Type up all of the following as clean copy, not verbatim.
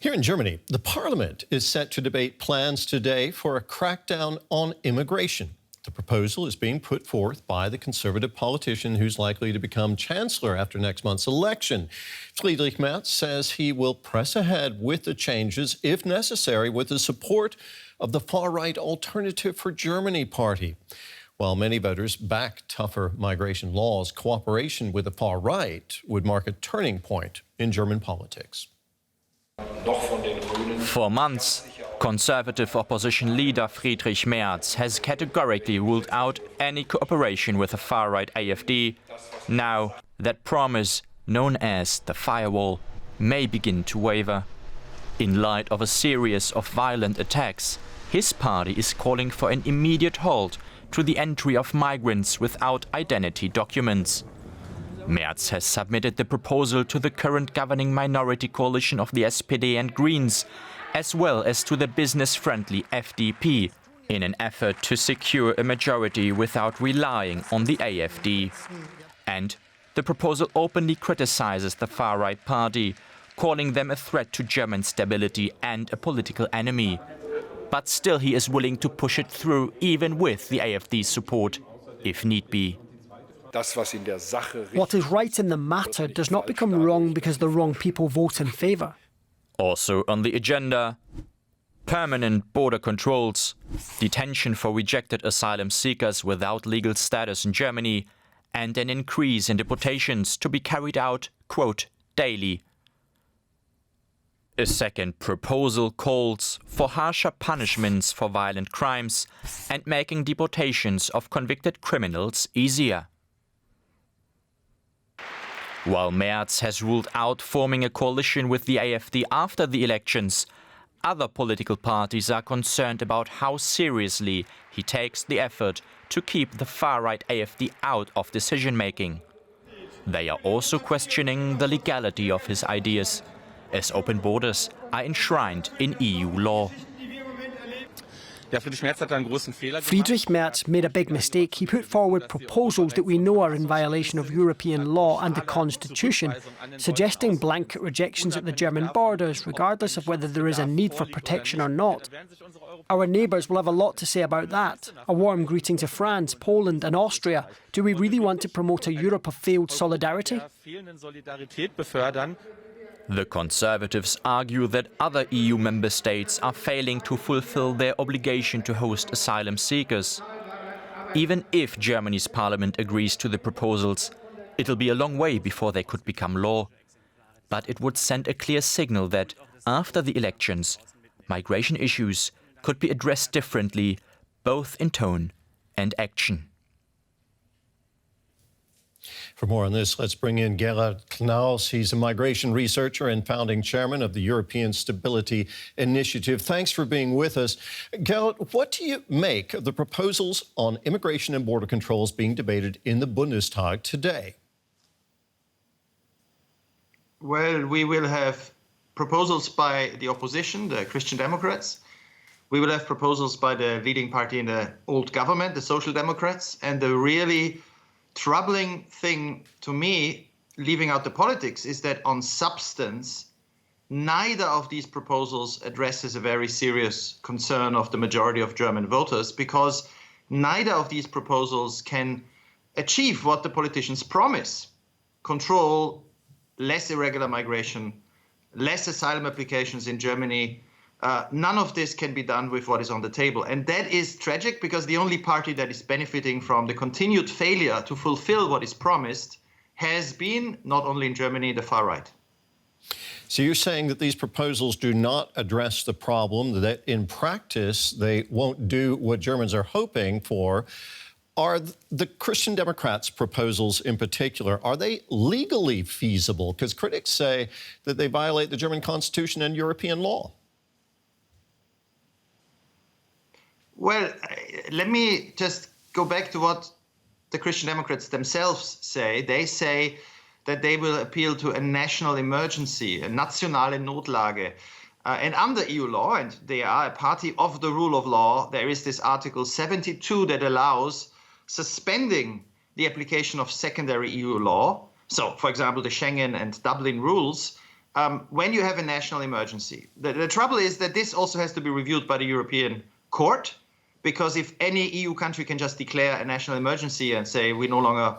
Here in Germany, the parliament is set to debate plans today for a crackdown on immigration. The proposal is being put forth by the conservative politician who's likely to become chancellor after next month's election. Friedrich Merz says he will press ahead with the changes, if necessary, with the support of the far-right Alternative for Germany party. While many voters back tougher migration laws, cooperation with the far right would mark a turning point in German politics. For months, conservative opposition leader Friedrich Merz has categorically ruled out any cooperation with the far-right AfD. Now, that promise, known as the firewall, may begin to waver. In light of a series of violent attacks, his party is calling for an immediate halt to the entry of migrants without identity documents. Merz has submitted the proposal to the current governing minority coalition of the SPD and Greens, as well as to the business-friendly FDP, in an effort to secure a majority without relying on the AfD. And the proposal openly criticizes the far-right party, calling them a threat to German stability and a political enemy. But still he is willing to push it through, even with the AfD's support, if need be. What is right in the matter does not become wrong because the wrong people vote in favour. Also on the agenda, permanent border controls, detention for rejected asylum seekers without legal status in Germany, and an increase in deportations to be carried out, quote, daily. A second proposal calls for harsher punishments for violent crimes and making deportations of convicted criminals easier. While Merz has ruled out forming a coalition with the AfD after the elections, other political parties are concerned about how seriously he takes the effort to keep the far-right AfD out of decision-making. They are also questioning the legality of his ideas, as open borders are enshrined in EU law. Friedrich Merz made a big mistake. He put forward proposals that we know are in violation of European law and the Constitution, suggesting blanket rejections at the German borders, regardless of whether there is a need for protection or not. Our neighbours will have a lot to say about that. A warm greeting to France, Poland and Austria. Do we really want to promote a Europe of failed solidarity? The Conservatives argue that other EU member states are failing to fulfill their obligation to host asylum seekers. Even if Germany's parliament agrees to the proposals, it'll be a long way before they could become law. But it would send a clear signal that, after the elections, migration issues could be addressed differently, both in tone and action. For more on this, let's bring in Gerhard Knaus. He's a migration researcher and founding chairman of the European Stability Initiative. Thanks for being with us. Gerhard, what do you make of the proposals on immigration and border controls being debated in the Bundestag today? Well, we will have proposals by the opposition, the Christian Democrats. We will have proposals by the leading party in the old government, the Social Democrats, and the really troubling thing to me, leaving out the politics, is that on substance, neither of these proposals addresses a very serious concern of the majority of German voters, because neither of these proposals can achieve what the politicians promise: control, less irregular migration, less asylum applications in Germany. None of this can be done with what is on the table. And that is tragic, because the only party that is benefiting from the continued failure to fulfill what is promised has been, not only in Germany, the far right. So you're saying that these proposals do not address the problem, that in practice they won't do what Germans are hoping for. Are the Christian Democrats' proposals in particular, are they legally feasible? Because critics say that they violate the German Constitution and European law. Well, let me just go back to what the Christian Democrats themselves say. They say that they will appeal to a national emergency, a nationale Notlage. And under EU law, and they are a party of the rule of law, there is this Article 72 that allows suspending the application of secondary EU law. So, for example, the Schengen and Dublin rules when you have a national emergency. The trouble is that this also has to be reviewed by the European Court, because if any EU country can just declare a national emergency and say we no longer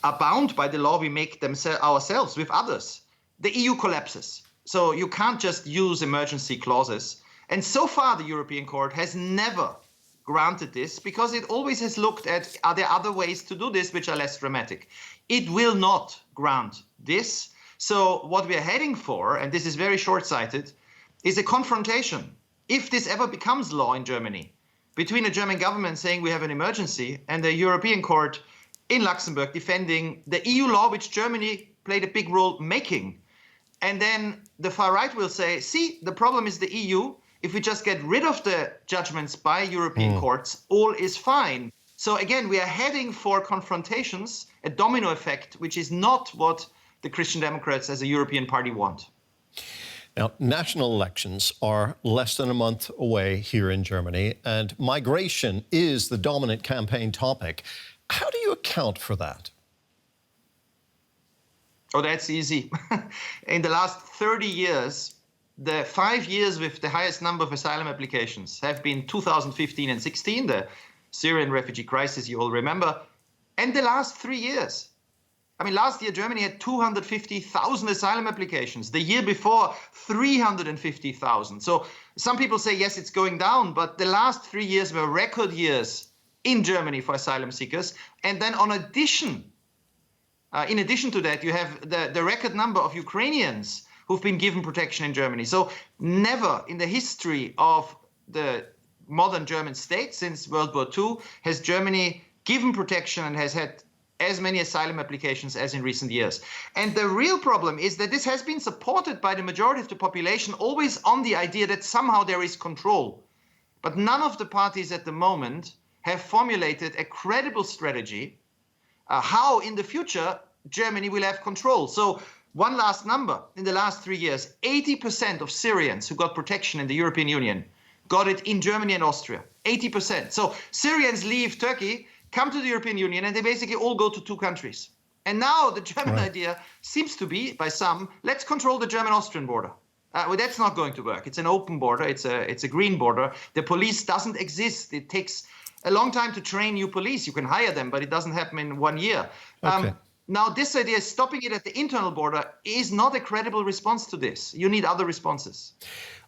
are bound by the law we make ourselves with others, the EU collapses. So you can't just use emergency clauses. And so far, the European Court has never granted this because it always has looked at, are there other ways to do this which are less dramatic? It will not grant this. So what we are heading for, and this is very short-sighted, is a confrontation, if this ever becomes law in Germany, between a German government saying we have an emergency and the European Court in Luxembourg defending the EU law, which Germany played a big role making. And then the far right will say, see, the problem is the EU. If we just get rid of the judgments by European courts, all is fine. So again, we are heading for confrontations, a domino effect, which is not what the Christian Democrats as a European party want. Now, national elections are less than a month away here in Germany, and migration is the dominant campaign topic. How do you account for that? Oh, that's easy. In the last 30 years, the 5 years with the highest number of asylum applications have been 2015 and 16, the Syrian refugee crisis you all remember, and the last 3 years. I mean, last year, Germany had 250,000 asylum applications. The year before, 350,000. So some people say, yes, it's going down, but the last 3 years were record years in Germany for asylum seekers. And then in addition to that, you have the record number of Ukrainians who've been given protection in Germany. So never in the history of the modern German state since World War II has Germany given protection and has had as many asylum applications as in recent years. And the real problem is that this has been supported by the majority of the population, always on the idea that somehow there is control. But none of the parties at the moment have formulated a credible strategy how in the future Germany will have control. So one last number, in the last 3 years, 80% of Syrians who got protection in the European Union got it in Germany and Austria, 80%. So Syrians leave Turkey, come to the European Union, and they basically all go to 2 countries. And now the German idea seems to be, by some, let's control the German-Austrian border. Well, that's not going to work. It's an open border. It's a green border. The police doesn't exist. It takes a long time to train new police. You can hire them, but it doesn't happen in 1 year. Now, this idea, stopping it at the internal border, is not a credible response to this. You need other responses.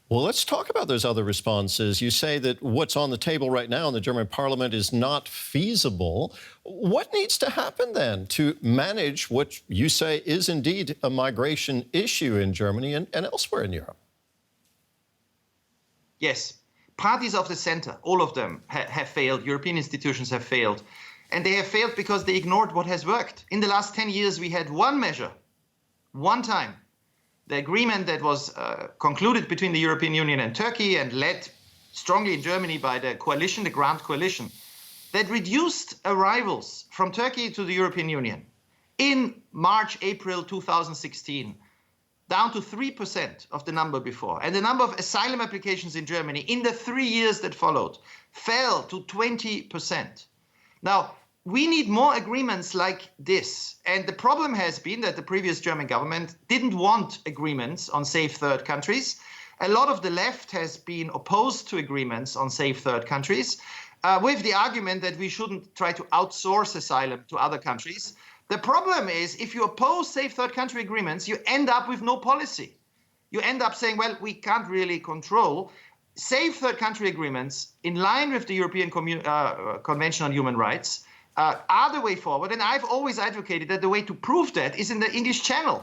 Well, let's talk about those other responses. You say that what's on the table right now in the German parliament is not feasible. What needs to happen then to manage what you say is indeed a migration issue in Germany and elsewhere in Europe? Yes, parties of the center, all of them have failed. European institutions have failed. And they have failed because they ignored what has worked. In the last 10 years, we had one measure, one time. The agreement that was concluded between the European Union and Turkey and led strongly in Germany by the coalition, the Grand Coalition, that reduced arrivals from Turkey to the European Union in March, April 2016, down to 3% of the number before. And the number of asylum applications in Germany in the 3 years that followed fell to 20%. Now, we need more agreements like this. And the problem has been that the previous German government didn't want agreements on safe third countries. A lot of the left has been opposed to agreements on safe third countries with the argument that we shouldn't try to outsource asylum to other countries. The problem is if you oppose safe third country agreements, you end up with no policy. You end up saying, well, we can't really control. Safe third country agreements in line with the European Convention on Human Rights are the way forward. And I've always advocated that the way to prove that is in the English Channel,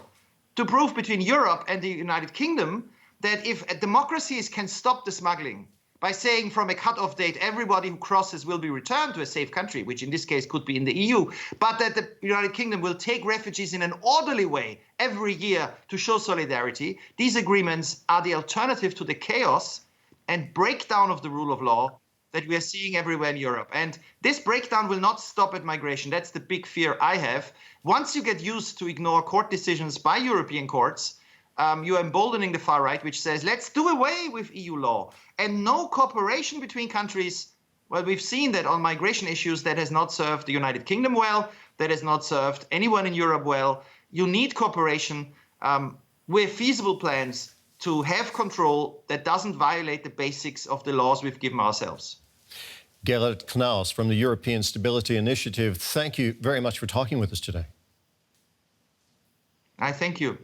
to prove between Europe and the United Kingdom that if democracies can stop the smuggling by saying from a cut-off date, everybody who crosses will be returned to a safe country, which in this case could be in the EU, but that the United Kingdom will take refugees in an orderly way every year to show solidarity, these agreements are the alternative to the chaos and breakdown of the rule of law that we are seeing everywhere in Europe. And this breakdown will not stop at migration. That's the big fear I have. Once you get used to ignore court decisions by European courts, you're emboldening the far right, which says, let's do away with EU law and no cooperation between countries. Well, we've seen that on migration issues that has not served the United Kingdom well, that has not served anyone in Europe well. You need cooperation. with feasible plans to have control that doesn't violate the basics of the laws we've given ourselves. Gerald Knaus from the European Stability Initiative, thank you very much for talking with us today. I thank you.